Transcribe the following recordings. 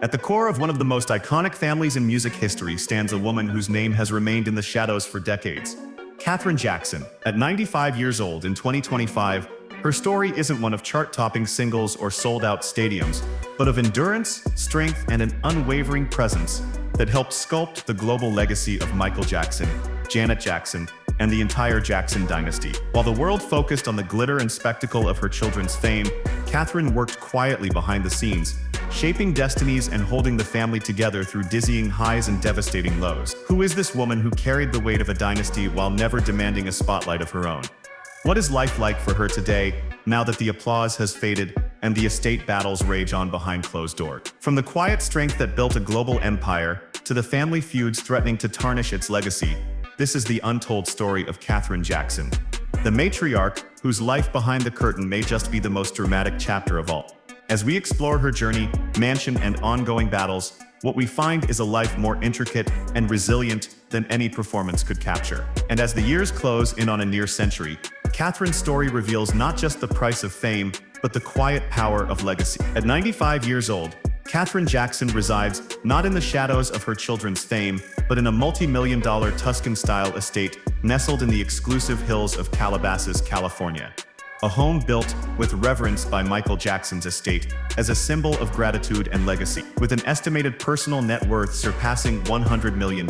At the core of one of the most iconic families in music history stands a woman whose name has remained in the shadows for decades. Katherine Jackson. At 95 years old in 2025, her story isn't one of chart-topping singles or sold-out stadiums, but of endurance, strength, and an unwavering presence that helped sculpt the global legacy of Michael Jackson, Janet Jackson, and the entire Jackson dynasty. While the world focused on the glitter and spectacle of her children's fame, Katherine worked quietly behind the scenes, shaping destinies and holding the family together through dizzying highs and devastating lows. Who is this woman who carried the weight of a dynasty while never demanding a spotlight of her own? What is life like for her today, now that the applause has faded and the estate battles rage on behind closed doors? From the quiet strength that built a global empire to the family feuds threatening to tarnish its legacy, this is the untold story of Katherine Jackson, the matriarch whose life behind the curtain may just be the most dramatic chapter of all. As we explore her journey, mansion, and ongoing battles, what we find is a life more intricate and resilient than any performance could capture. And as the years close in on a near century, Katherine's story reveals not just the price of fame, but the quiet power of legacy. At 95 years old, Katherine Jackson resides not in the shadows of her children's fame, but in a multi-million-dollar Tuscan-style estate nestled in the exclusive hills of Calabasas, California. A home built with reverence by Michael Jackson's estate as a symbol of gratitude and legacy. With an estimated personal net worth surpassing $100 million,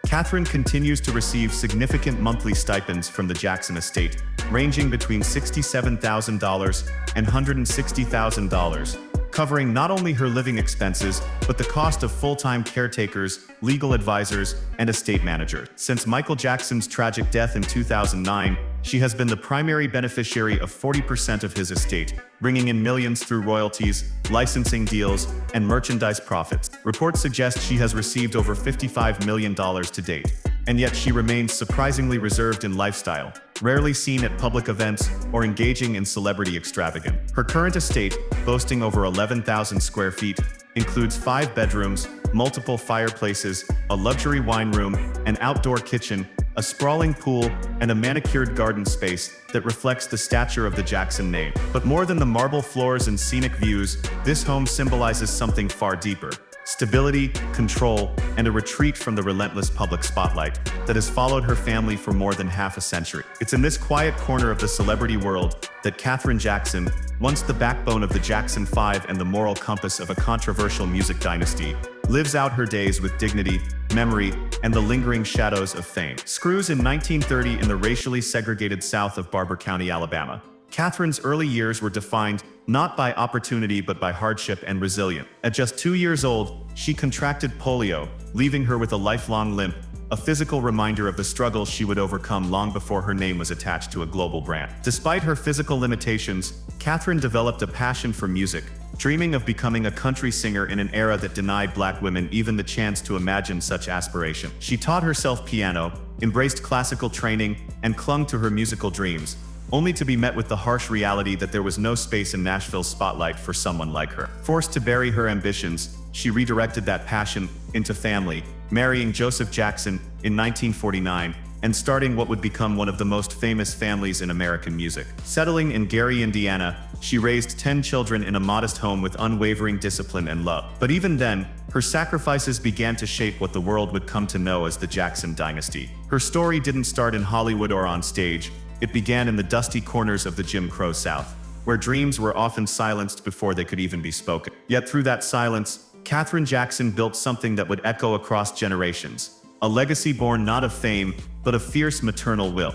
Katherine continues to receive significant monthly stipends from the Jackson estate, ranging between $67,000 and $160,000, covering not only her living expenses, but the cost of full-time caretakers, legal advisors, and estate manager. Since Michael Jackson's tragic death in 2009, she has been the primary beneficiary of 40% of his estate, bringing in millions through royalties, licensing deals, and merchandise profits. Reports suggest she has received over $55 million to date. And yet she remains surprisingly reserved in lifestyle, rarely seen at public events or engaging in celebrity extravagance. Her current estate, boasting over 11,000 square feet, includes 5 bedrooms, multiple fireplaces, a luxury wine room, an outdoor kitchen, a sprawling pool, and a manicured garden space that reflects the stature of the Jackson name. But more than the marble floors and scenic views, this home symbolizes something far deeper: stability, control, and a retreat from the relentless public spotlight that has followed her family for more than half a century. It's in this quiet corner of the celebrity world that Katherine Jackson, once the backbone of the Jackson 5 and the moral compass of a controversial music dynasty, lives out her days with dignity, memory, and the lingering shadows of fame. Screws in 1930 in the racially segregated south of Barber County, Alabama. Katherine's early years were defined not by opportunity but by hardship and resilience. At just 2 years old, she contracted polio, leaving her with a lifelong limp, a physical reminder of the struggles she would overcome long before her name was attached to a global brand. Despite her physical limitations, Katherine developed a passion for music, dreaming of becoming a country singer in an era that denied Black women even the chance to imagine such aspiration. She taught herself piano, embraced classical training, and clung to her musical dreams, only to be met with the harsh reality that there was no space in Nashville's spotlight for someone like her. Forced to bury her ambitions, she redirected that passion into family, marrying Joseph Jackson in 1949, and starting what would become one of the most famous families in American music. Settling in Gary, Indiana, she raised 10 children in a modest home with unwavering discipline and love. But even then, her sacrifices began to shape what the world would come to know as the Jackson dynasty. Her story didn't start in Hollywood or on stage. It began in the dusty corners of the Jim Crow South, where dreams were often silenced before they could even be spoken. Yet through that silence, Katherine Jackson built something that would echo across generations, a legacy born not of fame, but of fierce maternal will.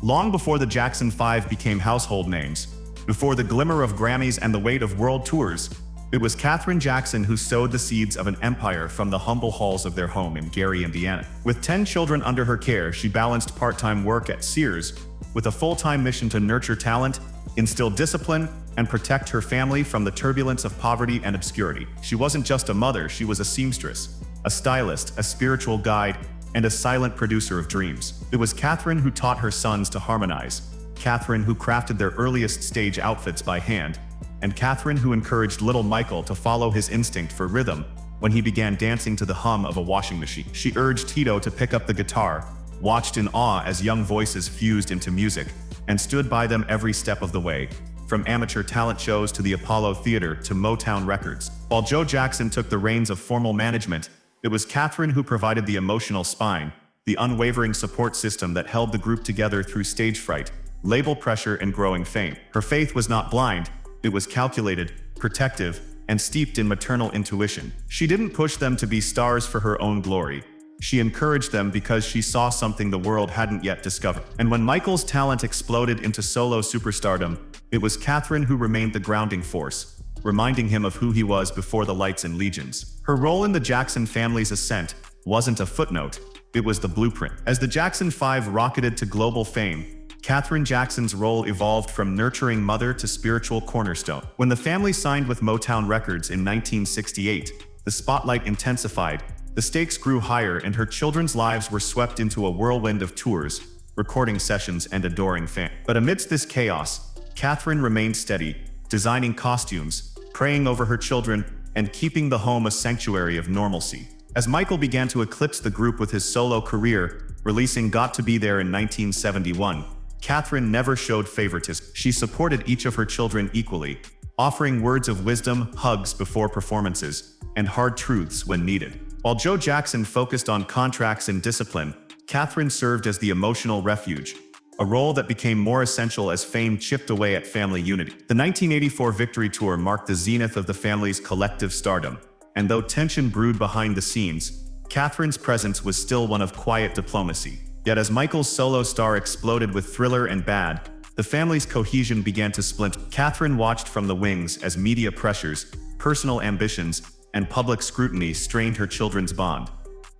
Long before the Jackson 5 became household names, before the glimmer of Grammys and the weight of world tours, it was Katherine Jackson who sowed the seeds of an empire from the humble halls of their home in Gary, Indiana. With 10 children under her care, she balanced part-time work at Sears with a full-time mission to nurture talent, instill discipline, and protect her family from the turbulence of poverty and obscurity. She wasn't just a mother, she was a seamstress, a stylist, a spiritual guide, and a silent producer of dreams. It was Katherine who taught her sons to harmonize, Katherine who crafted their earliest stage outfits by hand, and Katherine who encouraged little Michael to follow his instinct for rhythm when he began dancing to the hum of a washing machine. She urged Tito to pick up the guitar, watched in awe as young voices fused into music, and stood by them every step of the way, from amateur talent shows to the Apollo Theater to Motown Records. While Joe Jackson took the reins of formal management, it was Katherine who provided the emotional spine, the unwavering support system that held the group together through stage fright, label pressure, and growing fame. Her faith was not blind, it was calculated, protective, and steeped in maternal intuition. She didn't push them to be stars for her own glory. She encouraged them because she saw something the world hadn't yet discovered. And when Michael's talent exploded into solo superstardom, it was Katherine who remained the grounding force, reminding him of who he was before the lights and legions. Her role in the Jackson family's ascent wasn't a footnote, it was the blueprint. As the Jackson 5 rocketed to global fame, Katherine Jackson's role evolved from nurturing mother to spiritual cornerstone. When the family signed with Motown Records in 1968, the spotlight intensified, the stakes grew higher, and her children's lives were swept into a whirlwind of tours, recording sessions, and adoring fans. But amidst this chaos, Katherine remained steady, designing costumes, praying over her children, and keeping the home a sanctuary of normalcy. As Michael began to eclipse the group with his solo career, releasing Got to Be There in 1971, Katherine never showed favoritism. She supported each of her children equally, offering words of wisdom, hugs before performances, and hard truths when needed. While Joe Jackson focused on contracts and discipline, Katherine served as the emotional refuge, a role that became more essential as fame chipped away at family unity. The 1984 Victory Tour marked the zenith of the family's collective stardom, and though tension brewed behind the scenes, Katherine's presence was still one of quiet diplomacy. Yet as Michael's solo star exploded with Thriller and Bad, the family's cohesion began to splinter. Katherine watched from the wings as media pressures, personal ambitions, and public scrutiny strained her children's bond.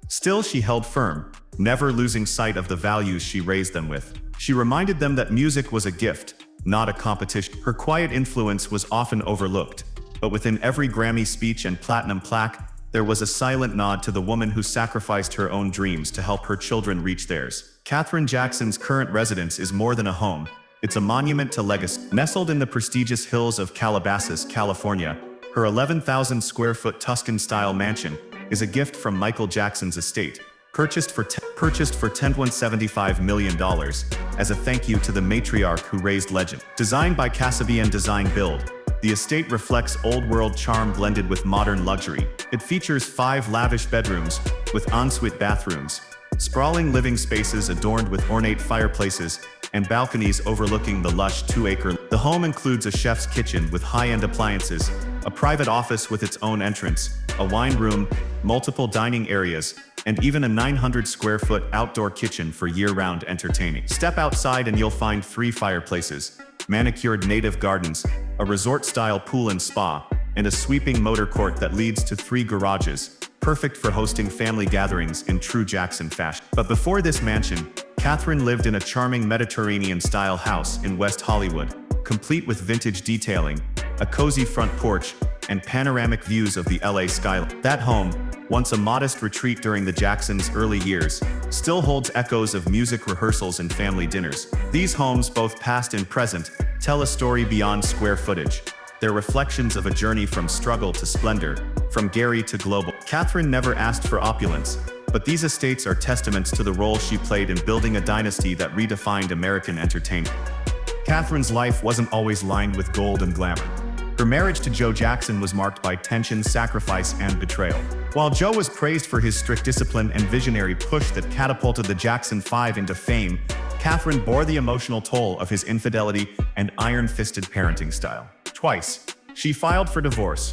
Still, she held firm, never losing sight of the values she raised them with. She reminded them that music was a gift, not a competition. Her quiet influence was often overlooked, but within every Grammy speech and platinum plaque, there was a silent nod to the woman who sacrificed her own dreams to help her children reach theirs. Katherine Jackson's current residence is more than a home, it's a monument to legacy. Nestled in the prestigious hills of Calabasas, California, her 11,000-square-foot Tuscan-style mansion is a gift from Michael Jackson's estate, purchased for $10.75 million as a thank you to the matriarch who raised legend. Designed by Casabian Design Build, the estate reflects old-world charm blended with modern luxury. It features 5 lavish bedrooms with ensuite bathrooms, sprawling living spaces adorned with ornate fireplaces, and balconies overlooking the lush 2-acre. The home includes a chef's kitchen with high-end appliances, a private office with its own entrance, a wine room, multiple dining areas, and even a 900-square-foot outdoor kitchen for year-round entertaining. Step outside and you'll find 3 fireplaces, manicured native gardens, a resort-style pool and spa, and a sweeping motor court that leads to 3 garages, perfect for hosting family gatherings in true Jackson fashion. But before this mansion, Katherine lived in a charming Mediterranean-style house in West Hollywood, complete with vintage detailing, a cozy front porch, and panoramic views of the LA skyline. That home, once a modest retreat during the Jacksons' early years, still holds echoes of music rehearsals and family dinners. These homes, both past and present, tell a story beyond square footage. They're reflections of a journey from struggle to splendor, from Gary to global. Katherine never asked for opulence, but these estates are testaments to the role she played in building a dynasty that redefined American entertainment. Katherine's life wasn't always lined with gold and glamour. Her marriage to Joe Jackson was marked by tension, sacrifice, and betrayal. While Joe was praised for his strict discipline and visionary push that catapulted the Jackson 5 into fame, Katherine bore the emotional toll of his infidelity and iron-fisted parenting style. Twice, she filed for divorce,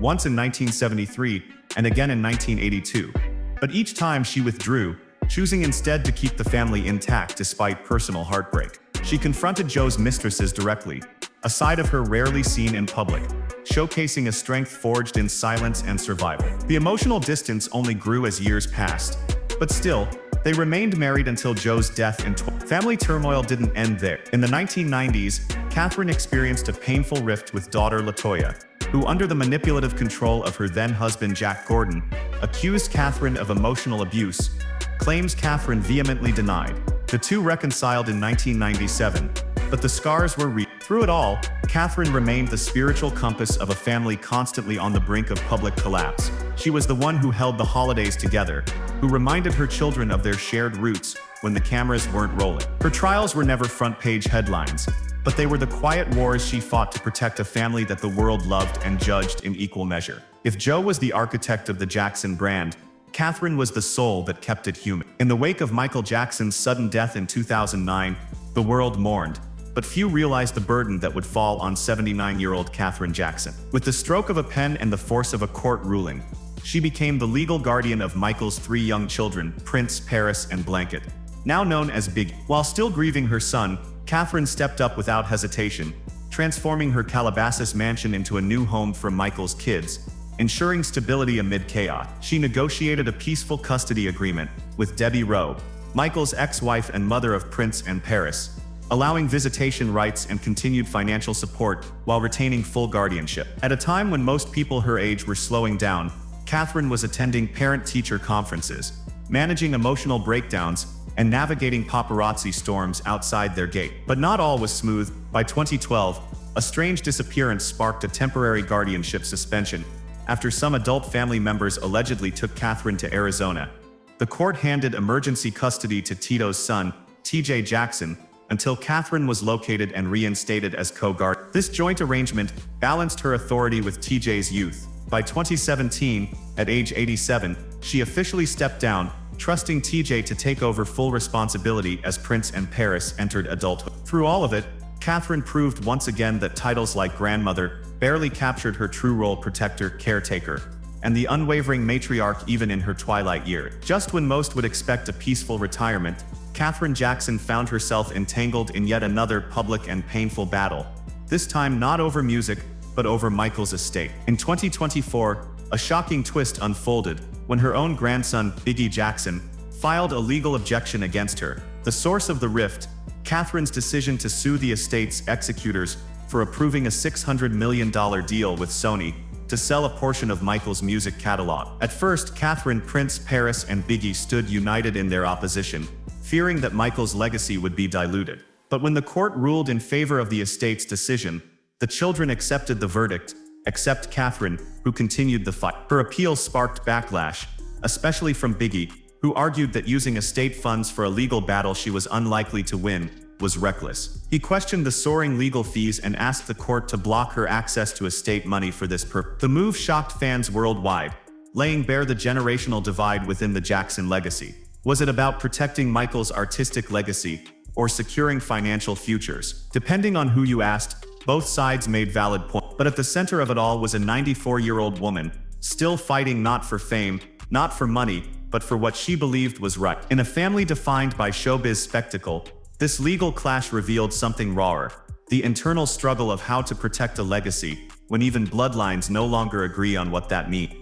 once in 1973 and again in 1982. But each time she withdrew, choosing instead to keep the family intact despite personal heartbreak. She confronted Joe's mistresses directly, a side of her rarely seen in public, showcasing a strength forged in silence and survival. The emotional distance only grew as years passed, but still, they remained married until Joe's death in Family turmoil didn't end there. In the 1990s, Katherine experienced a painful rift with daughter LaToya, who, under the manipulative control of her then-husband Jack Gordon, accused Katherine of emotional abuse, claims Katherine vehemently denied. The two reconciled in 1997, but the scars were Through it all, Katherine remained the spiritual compass of a family constantly on the brink of public collapse. She was the one who held the holidays together, who reminded her children of their shared roots when the cameras weren't rolling. Her trials were never front-page headlines, but they were the quiet wars she fought to protect a family that the world loved and judged in equal measure. If Joe was the architect of the Jackson brand, Katherine was the soul that kept it human. In the wake of Michael Jackson's sudden death in 2009, the world mourned, but few realized the burden that would fall on 79-year-old Katherine Jackson. With the stroke of a pen and the force of a court ruling, she became the legal guardian of Michael's 3 young children, Prince, Paris, and Blanket, now known as Biggie. While still grieving her son, Katherine stepped up without hesitation, transforming her Calabasas mansion into a new home for Michael's kids, ensuring stability amid chaos. She negotiated a peaceful custody agreement with Debbie Rowe, Michael's ex-wife and mother of Prince and Paris, allowing visitation rights and continued financial support while retaining full guardianship. At a time when most people her age were slowing down, Katherine was attending parent-teacher conferences, managing emotional breakdowns, and navigating paparazzi storms outside their gate. But not all was smooth. By 2012, a strange disappearance sparked a temporary guardianship suspension after some adult family members allegedly took Katherine to Arizona. The court handed emergency custody to Tito's son, TJ Jackson, until Katherine was located and reinstated as co-guard. This joint arrangement balanced her authority with TJ's youth. By 2017, at age 87, she officially stepped down, trusting TJ to take over full responsibility as Prince and Paris entered adulthood. Through all of it, Katherine proved once again that titles like grandmother barely captured her true role: protector, caretaker, and the unwavering matriarch even in her twilight year. Just when most would expect a peaceful retirement, Katherine Jackson found herself entangled in yet another public and painful battle, this time not over music, but over Michael's estate. In 2024, a shocking twist unfolded when her own grandson, Biggie Jackson, filed a legal objection against her. The source of the rift: Katherine's decision to sue the estate's executors for approving a $600 million deal with Sony to sell a portion of Michael's music catalog. At first, Katherine, Prince, Paris, and Biggie stood united in their opposition, fearing that Michael's legacy would be diluted. But when the court ruled in favor of the estate's decision, the children accepted the verdict, except Katherine, who continued the fight. Her appeal sparked backlash, especially from Biggie, who argued that using estate funds for a legal battle she was unlikely to win was reckless. He questioned the soaring legal fees and asked the court to block her access to estate money for this purpose. The move shocked fans worldwide, laying bare the generational divide within the Jackson legacy. Was it about protecting Michael's artistic legacy or securing financial futures? Depending on who you asked, both sides made valid points. But at the center of it all was a 94-year-old woman, still fighting not for fame, not for money, but for what she believed was right. In a family defined by showbiz spectacle, this legal clash revealed something rawer: the internal struggle of how to protect a legacy when even bloodlines no longer agree on what that means.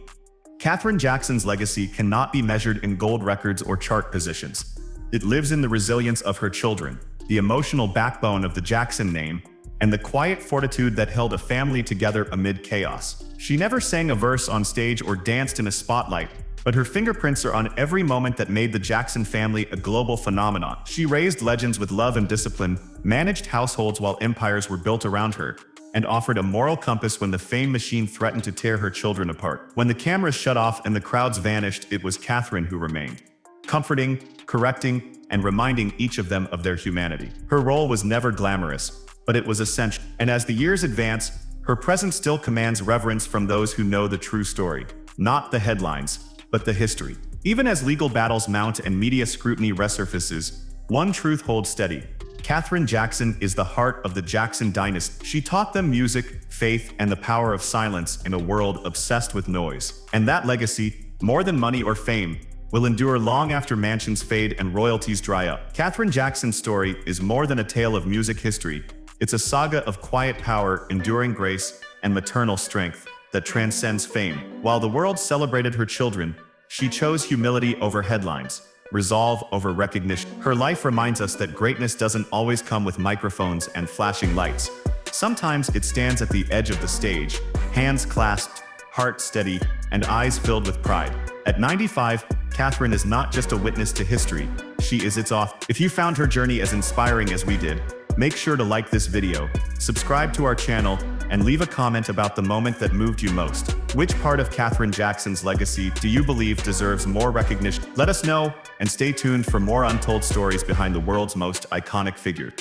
Katherine Jackson's legacy cannot be measured in gold records or chart positions. It lives in the resilience of her children, the emotional backbone of the Jackson name, and the quiet fortitude that held a family together amid chaos. She never sang a verse on stage or danced in a spotlight, but her fingerprints are on every moment that made the Jackson family a global phenomenon. She raised legends with love and discipline, managed households while empires were built around her, and offered a moral compass when the fame machine threatened to tear her children apart. When the cameras shut off and the crowds vanished, it was Katherine who remained, comforting, correcting, and reminding each of them of their humanity. Her role was never glamorous, but it was essential. And as the years advance, her presence still commands reverence from those who know the true story, not the headlines, but the history. Even as legal battles mount and media scrutiny resurfaces, one truth holds steady: Katherine Jackson is the heart of the Jackson dynasty. She taught them music, faith, and the power of silence in a world obsessed with noise. And that legacy, more than money or fame, will endure long after mansions fade and royalties dry up. Katherine Jackson's story is more than a tale of music history. It's a saga of quiet power, enduring grace, and maternal strength that transcends fame. While the world celebrated her children, she chose humility over headlines, resolve over recognition. Her life reminds us that greatness doesn't always come with microphones and flashing lights. Sometimes it stands at the edge of the stage, hands clasped, heart steady, and eyes filled with pride. At 95, Katherine is not just a witness to history, she is its author. If you found her journey as inspiring as we did, make sure to like this video, subscribe to our channel, and leave a comment about the moment that moved you most. Which part of Katherine Jackson's legacy do you believe deserves more recognition? Let us know, and stay tuned for more untold stories behind the world's most iconic figures.